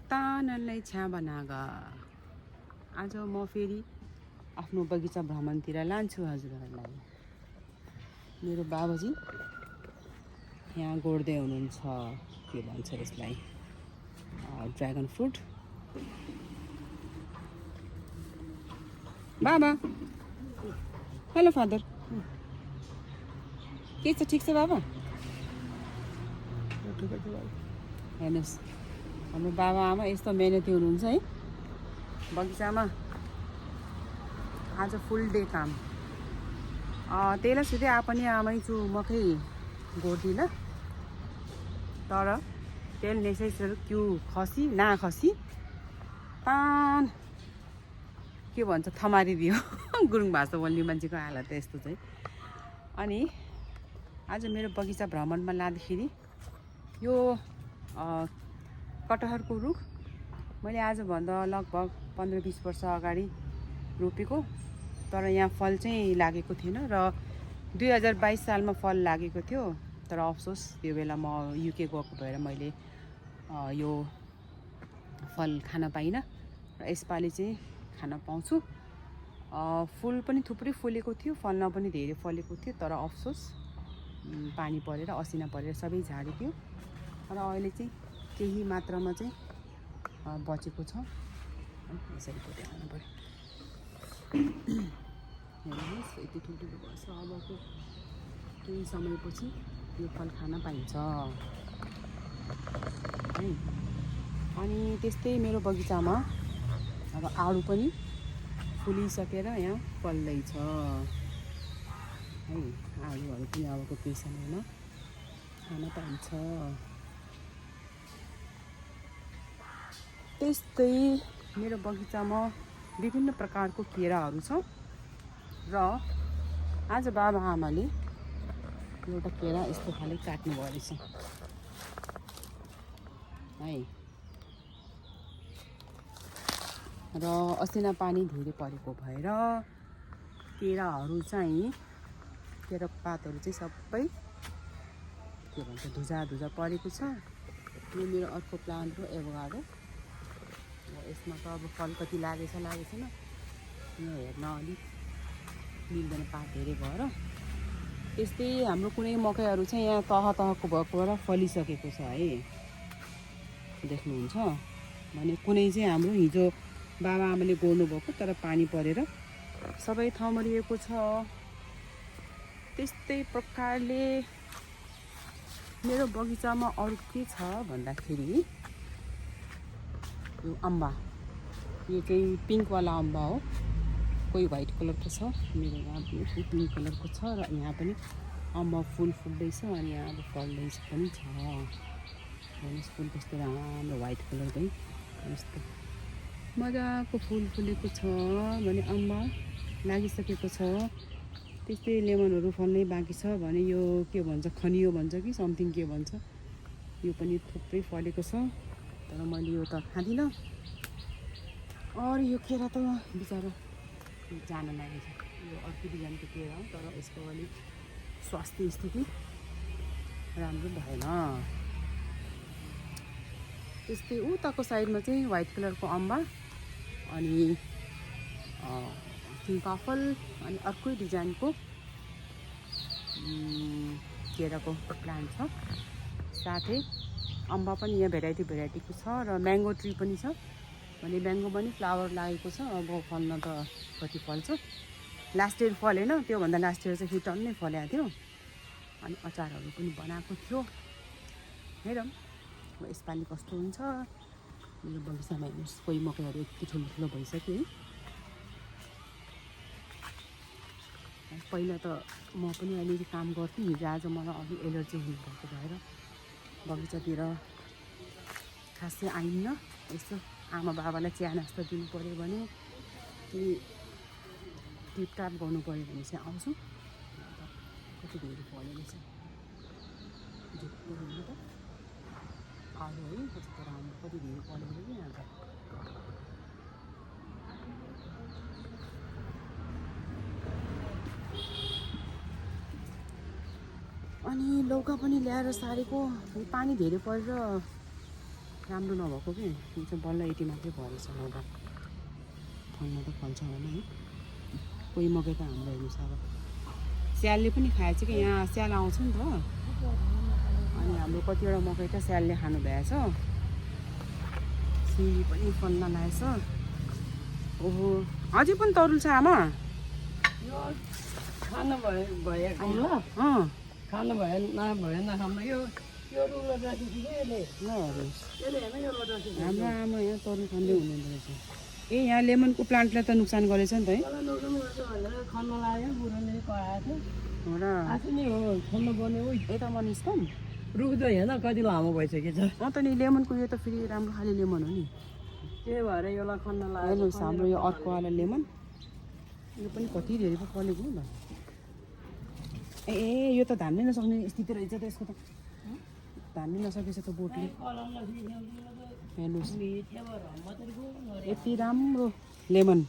तानलाई छ्या बनागा। आज म फेरि आफ्नो बगैँचा भ्रमणतिर लान्छु हजुरहरूलाई। मेरो बाबाजी यहाँ गोड्दै हुनुहुन्छ, के भन्छ यसलाई, ड्र्यागन फ्रुट। बाबा, हेलो फादर, के छ, ठिक छ बाबा? हेर्नुहोस्, हाम्रो बाबा आमा यस्तो मेहनती हुनुहुन्छ है बगैँचामा। आज फुल डे काम। तेला सुधे आपनी आमै छु मकै गोड्दिन, तर तेल नेसेसरी क्यू खसी ना खसी पान के भन्छ थमारिदियो गुरुङ भाषा बोल्ने मान्छेको हालत यस्तो चाहिँ। अनि आज मेरो बगैँचा भ्रमणमा लाँदाखेरि यो कटहरको रुख मैले आजभन्दा लगभग 15-20 वर्ष अगाडि रोपेको, तर यहाँ फल चाहिँ लागेको थिएन र 2022 सालमा फल लागेको थियो। तर अफसोस त्यो बेला म युके गएको भएर मैले यो फल खान पाइनँ र यसपालि चाहिँ खान पाउँछु। फुल पनि थुप्रै फुलेको थियो, फल्न पनि धेरै फलेको थियो, तर अफसोस पानी परेर असिना परेर सबै झारिदियो र अहिले चाहिँ केही मात्रामा चाहिँ बचेको छ। यसरी कोट्याउनु पऱ्यो। हेर्नुहोस् यति ठुल्ठुलो भएछ, अबको केही समयपछि यो फल खान पाइन्छ है। अनि त्यस्तै मेरो बगैँचामा अब आडु पनि फुलिसकेर यहाँ फल्दैछ है। आलुहरू पनि अबको केही समयमा खान पाइन्छ। त्यस्तै मेरो बगैँचामा विभिन्न प्रकारको केराहरू छ र आज बाबा आमाले एउटा केरा यस्तो खाले काट्नु भयो रहेछ है। र असिना पानी धेरै परेको भएर केराहरू चाहिँ, केराको पातहरू चाहिँ सबै के भन्छ धुजा परेको छ। यो मेरो अर्को प्लान्ट हो एभोकाडो। यसमा त अब फल कति लागेछ लागेछैन, यो हेर्न अलिक मिल्दैन पात धेरै भएर। त्यस्तै हाम्रो कुनै मकैहरू चाहिँ यहाँ तहको भएको र फलिसकेको छ है, देख्नुहुन्छ भने। कुनै चाहिँ हाम्रो हिजो बाबा आमाले गोड्नु भएको तर पानी परेर सबै थमरिएको छ। त्यस्तै प्रकारले मेरो बगैँचामा अरू के छ भन्दाखेरि यो अम्बा, यो चाहिँ पिङ्कवाला अम्बा हो, कोही व्हाइट कलरको छ, मेरो यहाँ पनि पिङ्क कलरको छ र यहाँ पनि अम्बा फुल फुल्दैछ अनि यहाँ अब फल्दैछ पनि छ। हेर्नुहोस् फुल कस्तो राम्रो व्हाइट कलरकै यस्तो मजाको फुल फुलेको छ भने अम्बा लागिसकेको छ। त्यस्तै लेमनहरू फल्नै बाँकी छ भने यो के भन्छ खनियो भन्छ कि समथिङ के भन्छ, यो पनि थुप्रै फलेको छ, तर मैले यो त खाँदिनँ। अरू यो केरा त बिचरा जान लागेछ, यो अर्को डिजाइनको केरा हो तर यसको अलिक स्वास्थ्य स्थिति राम्रो भएन। त्यस्तै उताको साइडमा चाहिँ व्हाइट कलरको अम्बा अनि सिङ्काफल अनि अर्कै डिजाइनको केराको प्लान्ट छ। साथै अम्बा पनि यहाँ भेराइटीको छ र म्याङ्गो ट्री पनि छ भने म्याङ्गो पनि फ्लावर लागेको छ। अब फल्न त कति फल्छ, लास्ट इयर फलेन, त्योभन्दा लास्ट इयर चाहिँ हिटन नै फलेको थियो। अनि अचारहरू पनि बनाएको थियो। हेरौँ अब यसपालि कस्तो हुन्छ। मेरो बगैँचामा हेर्नुहोस् कोही मकैहरू यति ठुलो भइसक्यो है। पहिला त म पनि अलिअलि काम गर्थेँ, हिजो आज मलाई अलि एलर्जी भएको भएर बगैँचातिर खासै आइन्न। यसो आमा बाबालाई चिया नास्ता दिनु पऱ्यो भने कि टिपटाप गर्नु पऱ्यो भने चाहिँ आउँछु। कति धेरै फलेको छ झुक्को हुनु त आलु है, कति राम्रो कति धेरै फलेको कि यहाँ त। अनि लौका पनि ल्याएर सारेको, पानी धेरै परेर राम्रो नभएको कि यो चाहिँ बल्ल 80 मात्रै भरेछ एउटा फल्न त फल्छ होला है कोही मकै त हाम्रो हेर्नुहोस् अब स्यालले पनि खाएछ कि यहाँ स्याल आउँछ नि त अनि हाम्रो कतिवटा मकै त स्यालले खानु भएछ सिमी पनि फल्न लागेछ ओहो अझै पनि तरुल छ आमा खानु भयो ल खानु भएन हाम्रो यो रुलो राखेको यसले ल हेर्नुहोस् यसले हेर्न यो रोड राखेको हाम्रो आमा यहाँ तरुल खन्दै हुनुहुँदो रहेछ ए यहाँ लेमनको प्लान्टलाई त नोक्सान गरेछ नि त है भनेर खन्न लाग्यो बुढोले कराएको हो र आफै नै हो खन्न पर्ने उही यता मनिस्कम रुख्दो हेर्न कति लामो भइसकेछ त नि लेमनको यो त फेरि राम्रो खाले लेमन हो नि त्यही भएर यसलाई खन्न लाग्यो हेर्नुहोस् हाम्रो यो अर्कोवाला लेमन यो पनि कति धेरै पो फलेको हो ए यो त धान्नै नसक्ने स्थिति रहेछ त यसको त धान्नै नसकेछ त बोटले हेर्नुहोस् यति राम्रो लेमन